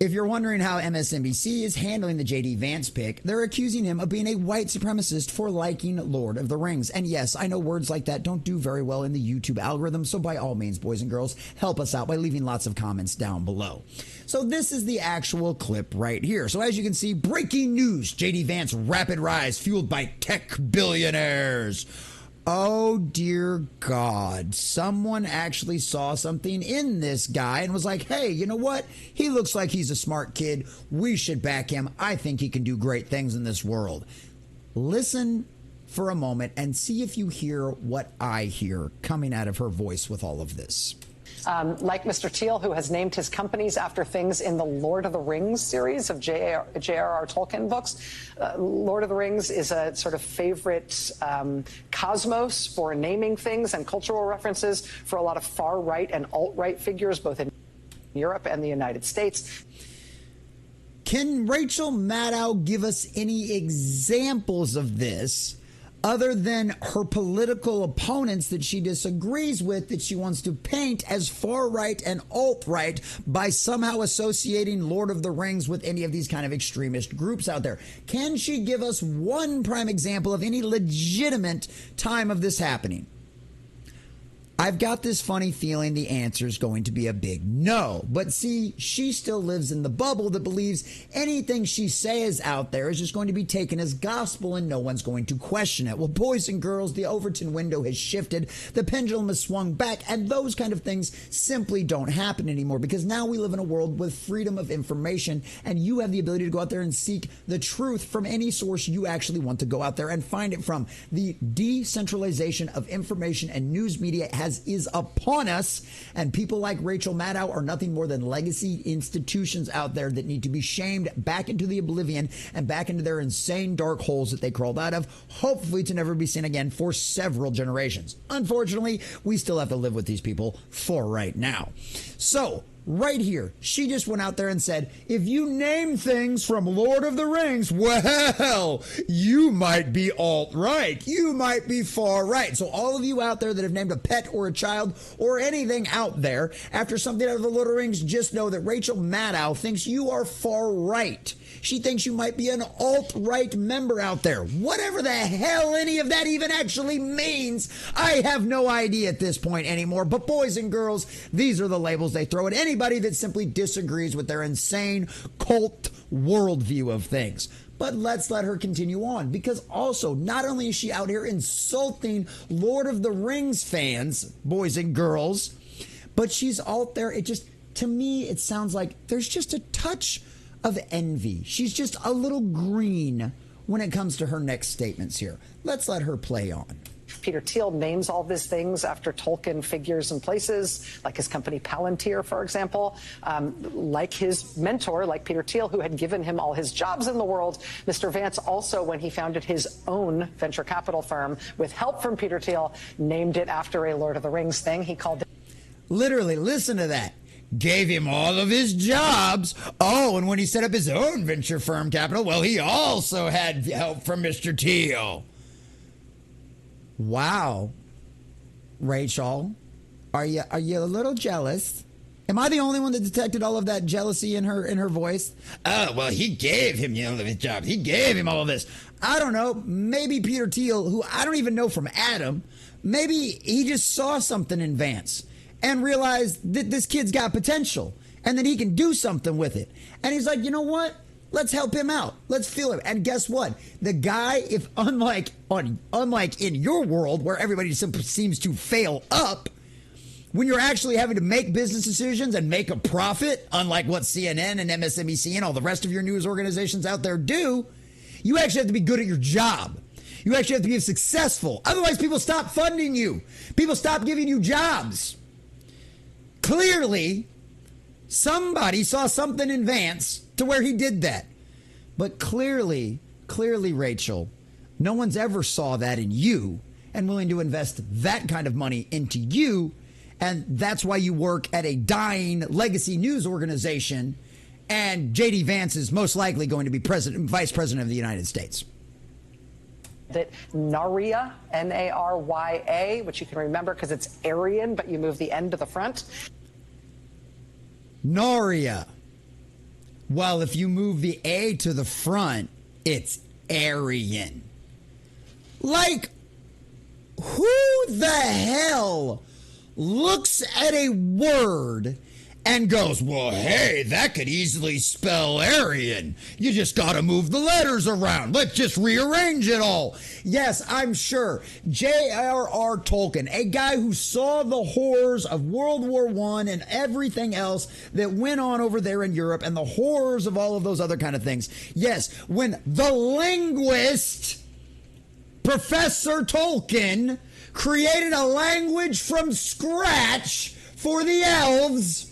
If you're wondering how MSNBC is handling the JD Vance pick, they're accusing him of being a white supremacist for liking Lord of the Rings. And yes, I know words like that don't do very well in the YouTube algorithm, so by all means, boys and girls, help us out by leaving lots of comments down below. So this is the actual clip right here. So as you can see, breaking news, JD Vance rapid rise fueled by tech billionaires. Oh, dear God. Someone actually saw something in this guy and was like, hey, you know what? He looks like he's a smart kid. We should back him. I think he can do great things in this world. Listen for a moment and see if you hear what I hear coming out of her voice with all of this. Like Mr. Teal, who has named his companies after things in the Lord of the Rings series of J.R.R. Tolkien books. Lord of the Rings is a sort of favorite cosmos for naming things and cultural references for a lot of far-right and alt-right figures, both in Europe and the United States. Can Rachel Maddow give us any examples of this other than her political opponents that she disagrees with, that she wants to paint as far-right and alt-right by somehow associating Lord of the Rings with any of these kind of extremist groups out there? Can she give us one prime example of any legitimate time of this happening? I've got this funny feeling the answer is going to be a big no. But see, she still lives in the bubble that believes anything she says out there is just going to be taken as gospel and no one's going to question it. Well, boys and girls, the Overton window has shifted. The pendulum has swung back, and those kind of things simply don't happen anymore because now we live in a world with freedom of information, and you have the ability to go out there and seek the truth from any source you actually want to go out there and find it from. The decentralization of information and news media is upon us, and people like Rachel Maddow are nothing more than legacy institutions out there that need to be shamed back into the oblivion and back into their insane dark holes that they crawled out of, hopefully to never be seen again for several generations. Unfortunately, we still have to live with these people for right now. So right here, she just went out there and said, if you name things from Lord of the Rings, well, you might be alt-right. You might be far-right. So all of you out there that have named a pet or a child or anything out there after something out of the Lord of the Rings, just know that Rachel Maddow thinks you are far-right. She thinks you might be an alt-right member out there. Whatever the hell any of that even actually means, I have no idea at this point anymore. But boys and girls, these are the labels they throw at anybody that simply disagrees with their insane cult worldview of things. But let's let her continue on, because also not only is she out here insulting Lord of the Rings fans, boys and girls, but she's out there. It just, to me, it sounds like there's just a touch of envy. She's just a little green when it comes to her next statements here. Let's let her play on. Peter Thiel names all these things after Tolkien figures and places, like his company Palantir, for example, like his mentor, like Peter Thiel, who had given him all his jobs in the world. Mr. Vance also, when he founded his own venture capital firm with help from Peter Thiel, named it after a Lord of the Rings thing. He called it... Literally, listen to that. Gave him all of his jobs. Oh, and when he set up his own venture firm capital, well, he also had help from Mr. Teal. Wow. Rachel, are you a little jealous? Am I the only one that detected all of that jealousy in her voice? Oh, well, he gave him all of his jobs. He gave him all of this. I don't know. Maybe Peter Thiel, who I don't even know from Adam, maybe he just saw something in Vance and realized that this kid's got potential and that he can do something with it. And he's like, you know what? Let's help him out. Let's feel him. And guess what? The guy, if unlike in your world where everybody simply seems to fail up, when you're actually having to make business decisions and make a profit, unlike what CNN and MSNBC and all the rest of your news organizations out there do, you actually have to be good at your job. You actually have to be successful. Otherwise, people stop funding you. People stop giving you jobs. Clearly, somebody saw something in Vance to where he did that. But clearly, Rachel, no one's ever saw that in you and willing to invest that kind of money into you. And that's why you work at a dying legacy news organization. And JD Vance is most likely going to be vice president of the United States. That Narya, N-A-R-Y-A, which you can remember because it's Aryan, but you move the N to the front. Narya. While if you move the A to the front, it's Aryan. Like, who the hell looks at a word and goes, well, hey, that could easily spell Aryan. You just got to move the letters around. Let's just rearrange it all. Yes, I'm sure J.R.R. Tolkien, a guy who saw the horrors of World War I and everything else that went on over there in Europe and the horrors of all of those other kind of things. Yes, when the linguist, Professor Tolkien, created a language from scratch for the elves,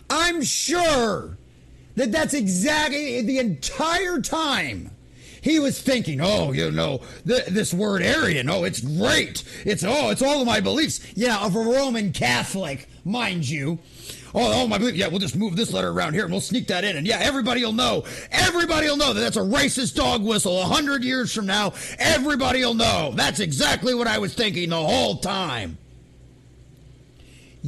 I'm sure that that's exactly the entire time he was thinking, oh, you know, this word Aryan, oh, it's great. It's all of my beliefs. Yeah, of a Roman Catholic, mind you. Oh, my belief. Yeah, we'll just move this letter around here and we'll sneak that in. And yeah, everybody will know that that's a racist dog whistle 100 years from now. Everybody will know. That's exactly what I was thinking the whole time.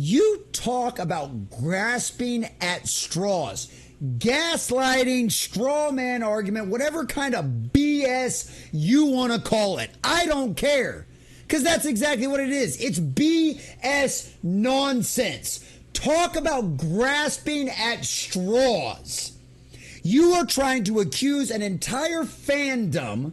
You talk about grasping at straws, gaslighting, straw man argument, whatever kind of BS you want to call it. I don't care, because that's exactly what it is. It's BS nonsense. Talk about grasping at straws. You are trying to accuse an entire fandom,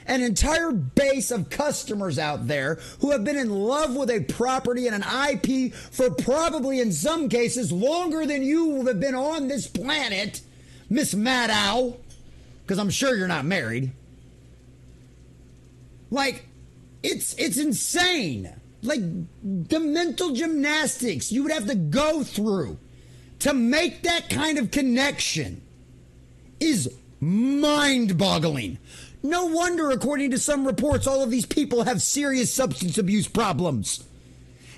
an entire base of customers out there who have been in love with a property and an IP for probably, in some cases, longer than you have been on this planet, Miss Maddow, because I'm sure you're not married. Like, it's insane. Like, the mental gymnastics you would have to go through to make that kind of connection is mind-boggling. No wonder, according to some reports, all of these people have serious substance abuse problems.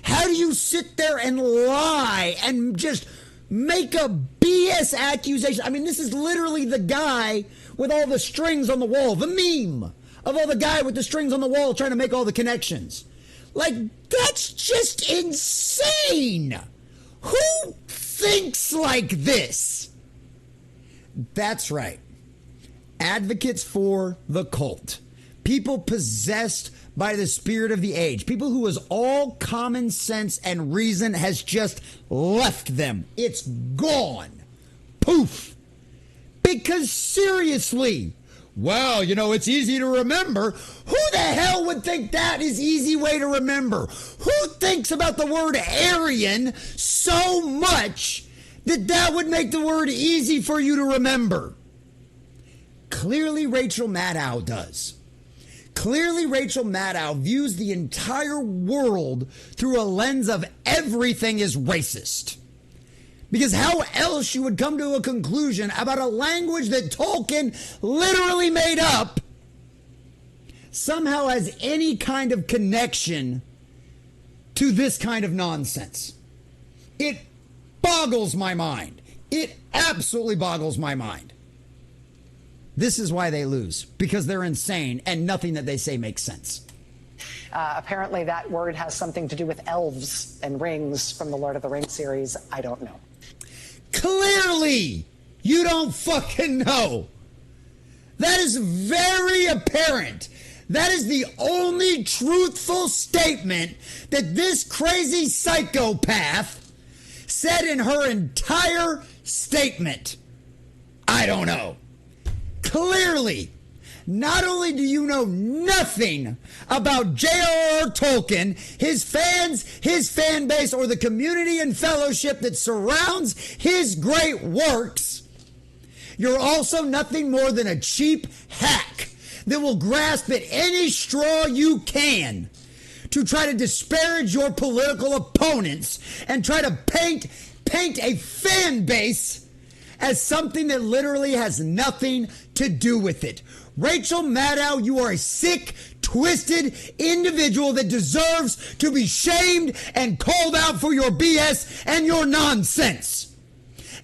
How do you sit there and lie and just make a BS accusation? I mean, this is literally the guy with all the strings on the wall, the meme of all the guy with the strings on the wall trying to make all the connections. Like, that's just insane. Who thinks like this? That's right. Advocates for the cult. People possessed by the spirit of the age. People who is all common sense and reason has just left them. It's gone. Poof. Because seriously, well, you know, it's easy to remember. Who the hell would think that is easy way to remember? Who thinks about the word Aryan so much that that would make the word easy for you to remember? Clearly, Rachel Maddow does. Clearly, Rachel Maddow views the entire world through a lens of everything is racist. Because how else you would come to a conclusion about a language that Tolkien literally made up somehow has any kind of connection to this kind of nonsense. It boggles my mind. It absolutely boggles my mind. This is why they lose, because they're insane and nothing that they say makes sense. Apparently that word has something to do with elves and rings from the Lord of the Rings series. I don't know. Clearly, you don't fucking know. That is very apparent. That is the only truthful statement that this crazy psychopath said in her entire statement. I don't know. Clearly, not only do you know nothing about J.R.R. Tolkien, his fans, his fan base, or the community and fellowship that surrounds his great works, you're also nothing more than a cheap hack that will grasp at any straw you can to try to disparage your political opponents and try to paint a fan base as something that literally has nothing to do with it. Rachel Maddow, you are a sick, twisted individual that deserves to be shamed and called out for your BS and your nonsense.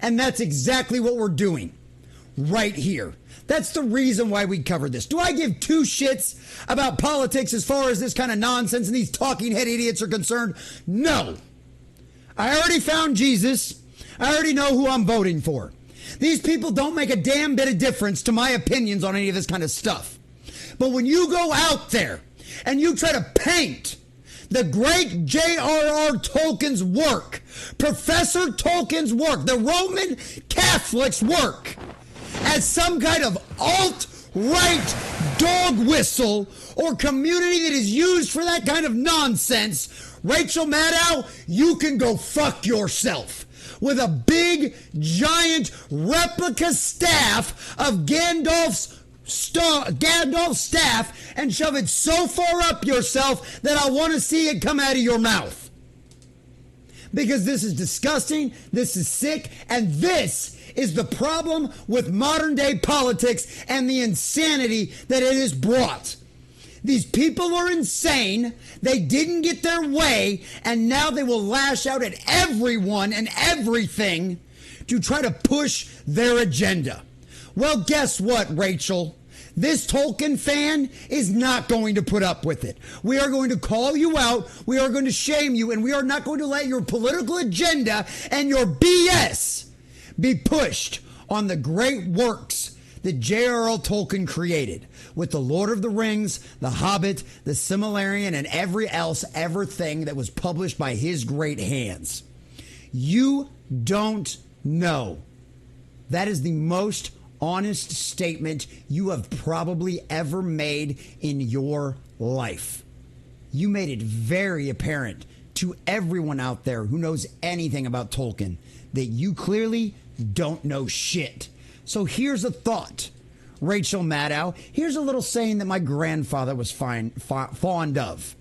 And that's exactly what we're doing right here. That's the reason why we covered this. Do I give two shits about politics as far as this kind of nonsense and these talking head idiots are concerned? No. I already found Jesus. I already know who I'm voting for. These people don't make a damn bit of difference to my opinions on any of this kind of stuff. But when you go out there and you try to paint the great J.R.R. Tolkien's work, Professor Tolkien's work, the Roman Catholic's work, as some kind of alt-right dog whistle or community that is used for that kind of nonsense, Rachel Maddow, you can go fuck yourself with a big, giant replica staff of Gandalf's staff and shove it so far up yourself that I want to see it come out of your mouth. Because this is disgusting, this is sick, and this is the problem with modern day politics and the insanity that it has brought. These people are insane. They didn't get their way, and now they will lash out at everyone and everything to try to push their agenda. Well, guess what, Rachel? This Tolkien fan is not going to put up with it. We are going to call you out. We are going to shame you, and we are not going to let your political agenda and your BS be pushed on the great works that J.R.R. Tolkien created with The Lord of the Rings, The Hobbit, The Silmarillion, and every else ever thing that was published by his great hands. You don't know. That is the most honest statement you have probably ever made in your life. You made it very apparent to everyone out there who knows anything about Tolkien that you clearly don't know shit. So here's a thought, Rachel Maddow. Here's a little saying that my grandfather was fond of.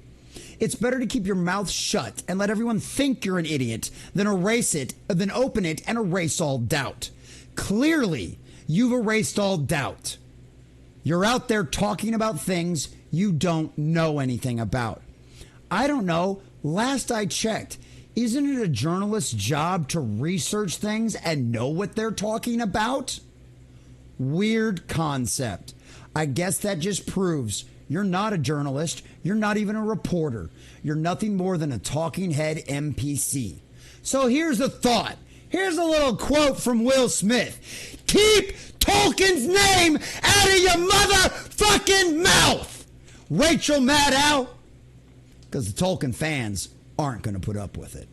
It's better to keep your mouth shut and let everyone think you're an idiot than open it and erase all doubt. Clearly, you've erased all doubt. You're out there talking about things you don't know anything about. I don't know. Last I checked, isn't it a journalist's job to research things and know what they're talking about? Weird concept. I guess that just proves you're not a journalist. You're not even a reporter. You're nothing more than a talking head NPC. So here's a thought. Here's a little quote from Will Smith. Keep Tolkien's name out of your motherfucking mouth, Rachel Maddow, because the Tolkien fans aren't going to put up with it.